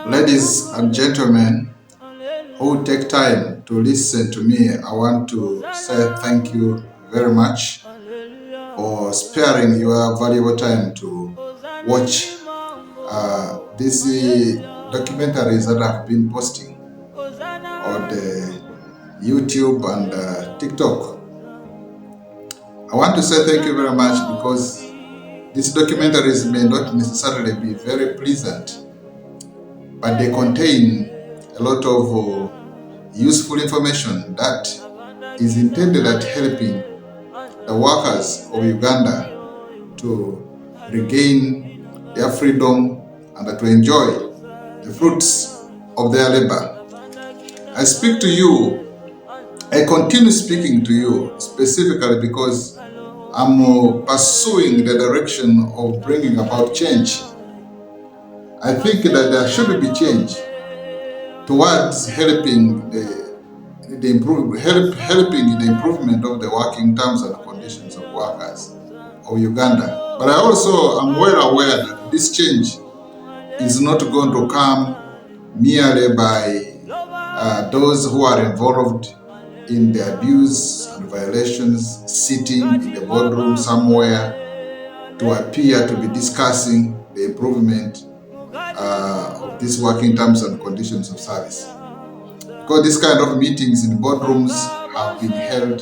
Ladies and gentlemen who take time to listen to me, I want to say thank you very much for sparing your valuable time to watch these documentaries that I've been posting on the YouTube and TikTok. I want to say thank you very much because these documentaries may not necessarily be very pleasant, but they contain a lot of useful information that is intended at helping the workers of Uganda to regain their freedom and to enjoy the fruits of their labor. I speak to you, I continue speaking to you specifically because I'm pursuing the direction of bringing about change. I think that there should be change towards helping the improvement of the working terms and conditions of workers of Uganda. But I also am well aware that this change is not going to come merely by those who are involved in the abuse and violations sitting in the boardroom somewhere to appear to be discussing the improvement of these working terms and conditions of service. Because this kind of meetings in boardrooms have been held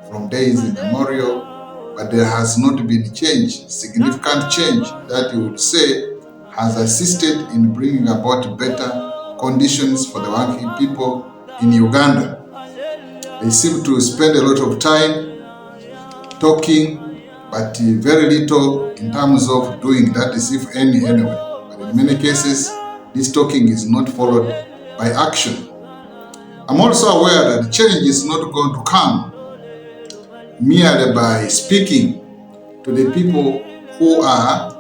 from days immemorial, but there has not been change, significant change that you would say has assisted in bringing about better conditions for the working people in Uganda. They seem to spend a lot of time talking, but very little in terms of doing that, is if any anyway. But in many cases, this talking is not followed by action. I'm also aware that change is not going to come merely by speaking to the people who are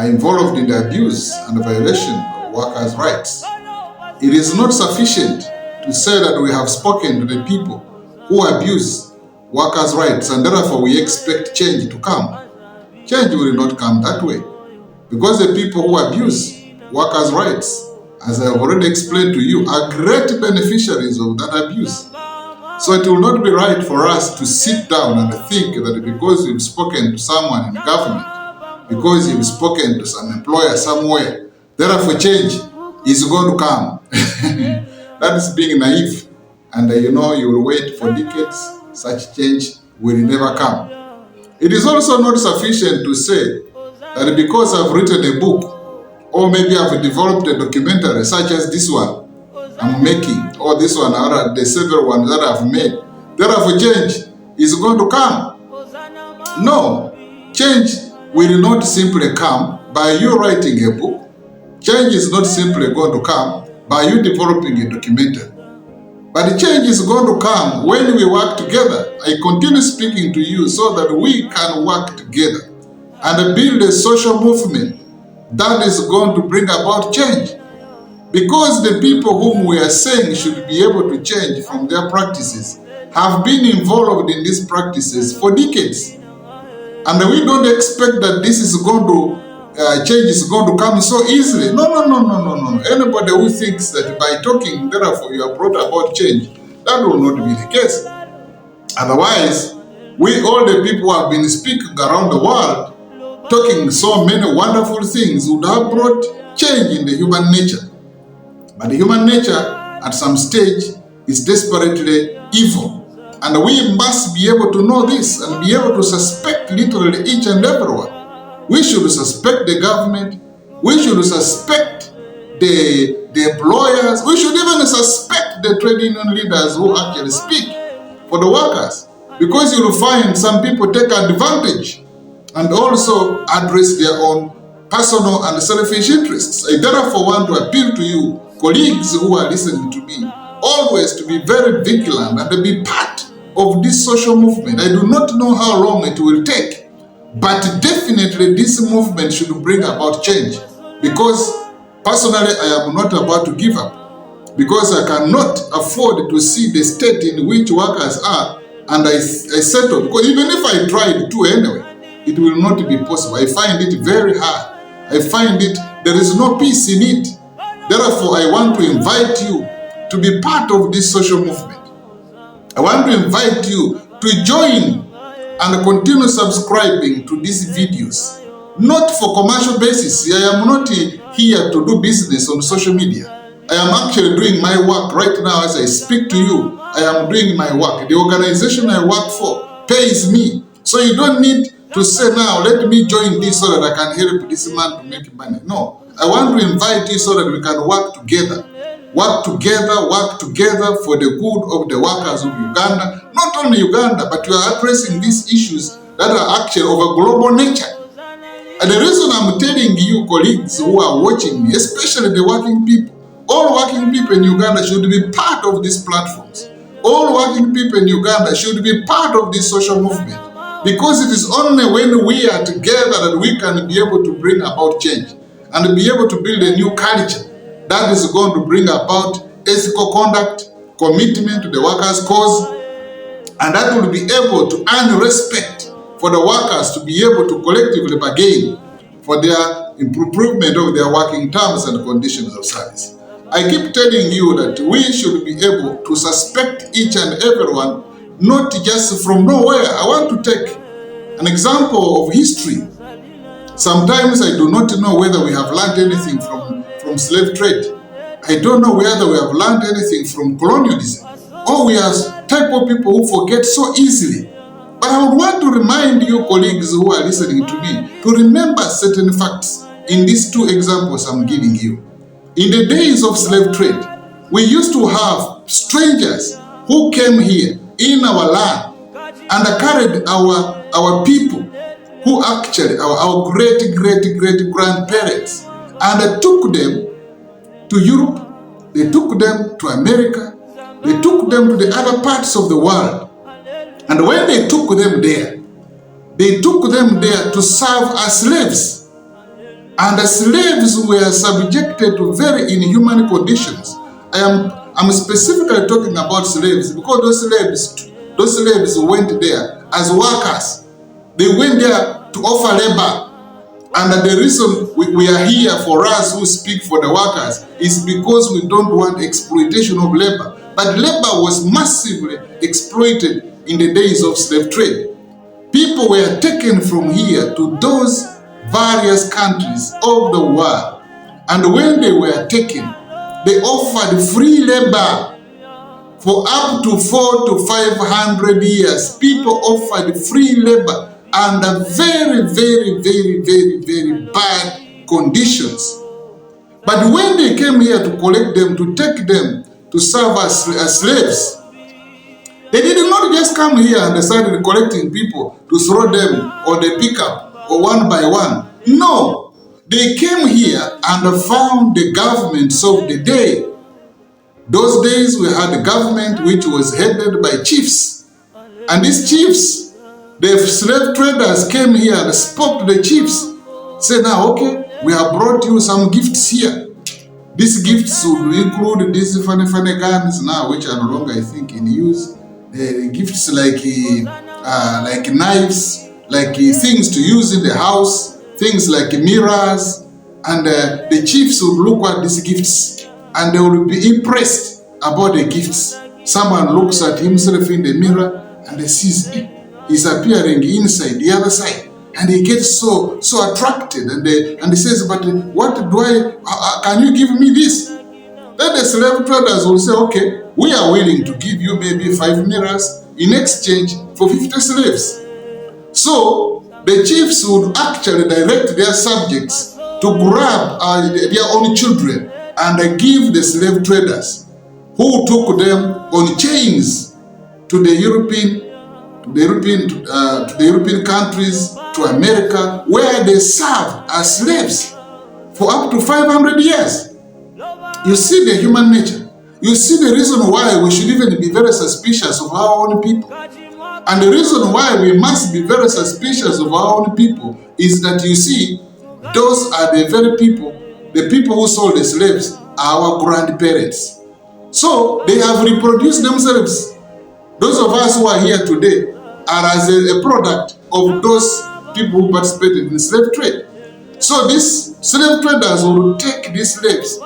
involved in the abuse and violation of workers' rights. It is not sufficient to say that we have spoken to the people who abuse workers' rights and therefore we expect change to come. Change will not come that way, because the people who abuse workers' rights, as I have already explained to you, are great beneficiaries of that abuse. So it will not be right for us to sit down and think that because you've spoken to someone in government, because you've spoken to some employer somewhere, therefore change is going to come. That is being naive. And you will wait for decades, such change will never come. It is also not sufficient to say that because I've written a book, or maybe I've developed a documentary such as this one I'm making, or this one, or the several ones that I've made, therefore change is going to come. No, change will not simply come by you writing a book. Change is not simply going to come by you developing a documentary. But the change is going to come when we work together. I continue speaking to you so that we can work together and build a social movement that is going to bring about change. Because the people whom we are saying should be able to change from their practices have been involved in these practices for decades. And we don't expect that this is going to change is going to come so easily. No. Anybody who thinks that by talking, therefore you have brought about change, that will not be the case. Otherwise, we all the people who have been speaking around the world, talking so many wonderful things, would have brought change in the human nature. But the human nature, at some stage, is desperately evil. And we must be able to know this and be able to suspect literally each and everyone. We should suspect the government. We should suspect the employers. We should even suspect the trade union leaders who actually speak for the workers. Because you will find some people take advantage and also address their own personal and selfish interests. I therefore want to appeal to you, colleagues who are listening to me, always to be very vigilant and to be part of this social movement. I do not know how long it will take, but definitely this movement should bring about change. Because personally, I am not about to give up. Because I cannot afford to see the state in which workers are and I settle. Because even if I tried to anyway, it will not be possible. I find it very hard. I find there is no peace in it. Therefore, I want to invite you to be part of this social movement. I want to invite you to join and continue subscribing to these videos. Not for commercial basis. I am not here to do business on social media. I am actually doing my work right now as I speak to you. I am doing my work. The organization I work for pays me. So you don't need to say now, let me join this so that I can help this man to make money. No, I want to invite you so that we can work together. Work together for the good of the workers of Uganda. Not only Uganda, but we are addressing these issues that are actually of a global nature. And the reason I'm telling you, colleagues who are watching me, especially the working people, all working people in Uganda should be part of these platforms. All working people in Uganda should be part of this social movement. Because it is only when we are together that we can be able to bring about change and be able to build a new culture that is going to bring about ethical conduct, commitment to the workers' cause, and that will be able to earn respect for the workers to be able to collectively bargain for their improvement of their working terms and conditions of service. I keep telling you that we should be able to suspect each and everyone, not just from nowhere. I want to take an example of history. Sometimes I do not know whether we have learned anything from slave trade. I don't know whether we have learned anything from colonialism. Or we are type of people who forget so easily. But I would want to remind you, colleagues who are listening to me, to remember certain facts in these two examples I'm giving you. In the days of slave trade, we used to have strangers who came here in our land and carried our people, who actually our great grandparents, and took them to Europe, they took them to America, they took them to the other parts of the world. And when they took them there to serve as slaves. And the slaves were subjected to very inhuman conditions. I'm specifically talking about slaves because those slaves went there as workers. They went there to offer labor. And the reason we are here, for us who speak for the workers, is because we don't want exploitation of labor. But labor was massively exploited in the days of slave trade. People were taken from here to those various countries of the world. And when they were taken, they offered free labor for up to 400 to 500 years. People offered free labor under very bad conditions. But when they came here to collect them, to take them to serve as slaves, they did not just come here and decided collecting people to throw them on the pickup or one by one. No, they came here and found the governments of the day. Those days we had a government which was headed by chiefs. And these chiefs, the slave traders came here and spoke to the chiefs. Said, now, okay, we have brought you some gifts here. These gifts will include these funny guns now, which are no longer, I think, in use. Gifts like knives, like things to use in the house, things like mirrors. And the chiefs would look at these gifts and they would be impressed about the gifts. Someone looks at himself in the mirror and they sees he's appearing inside the other side, and he gets so attracted, and he says, but what do can you give me this? Then the slave traders will say, okay, we are willing to give you maybe 5 mirrors in exchange for 50 slaves. So the chiefs would actually direct their subjects to grab their own children and give the slave traders, who took them on chains to the European countries, to America, where they served as slaves for up to 500 years. You see the human nature. You see the reason why we should even be very suspicious of our own people. And the reason why we must be very suspicious of our own people is that, you see, those are the very people, the people who sold the slaves are our grandparents. So they have reproduced themselves. Those of us who are here today are as a product of those people who participated in slave trade. So these slave traders will take these slaves